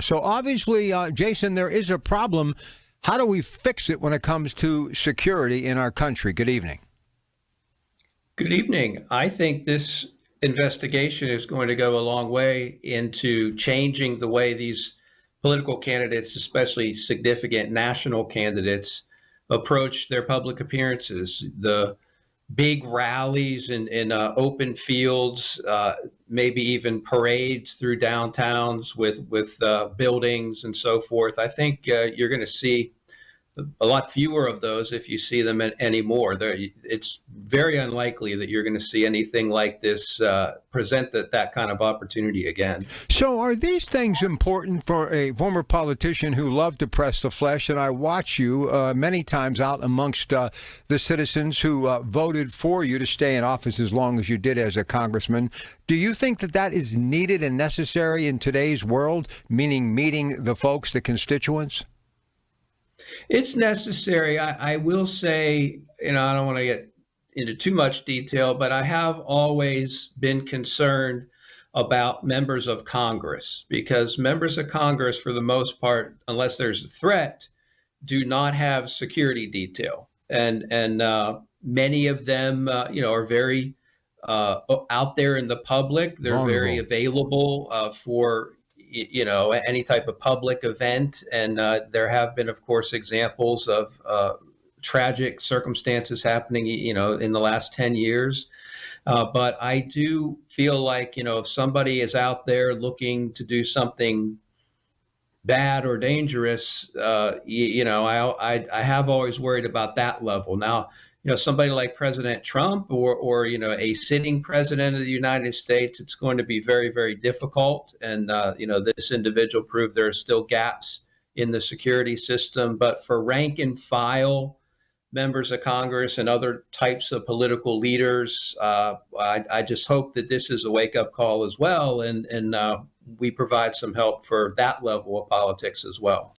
So obviously, Jason, there is a problem. How do we fix it when it comes to security in our country? Good evening. Good evening. I think this investigation is going to go a long way into changing the way these political candidates, especially significant national candidates, approach their public appearances. The big rallies in open fields, maybe even parades through downtowns with buildings and so forth. I think you're going to see a lot fewer of those if you see them anymore. It's very unlikely that you're going to see anything like this present that kind of opportunity again. So are these things important for a former politician who loved to press the flesh? And I watch you many times out amongst the citizens who voted for you to stay in office as long as you did as a congressman. Do you think that that is needed and necessary in today's world, meaning meeting the folks, the constituents? It's necessary. I will say, I don't want to get into too much detail, but I have always been concerned about members of Congress because members of Congress, for the most part, unless there's a threat, do not have security detail. And many of them, are very out there in the public. They're Vulnerable. very available for any type of public event. And there have been, of course, examples of tragic circumstances happening, in the last 10 years. But I do feel like, if somebody is out there looking to do something bad or dangerous, I have always worried about that level. Now, somebody like President Trump or a sitting president of the United States, it's going to be very, very difficult. And, this individual proved there are still gaps in the security system. But for rank and file members of Congress and other types of political leaders, I just hope that this is a wake up call as well. And we provide some help for that level of politics as well.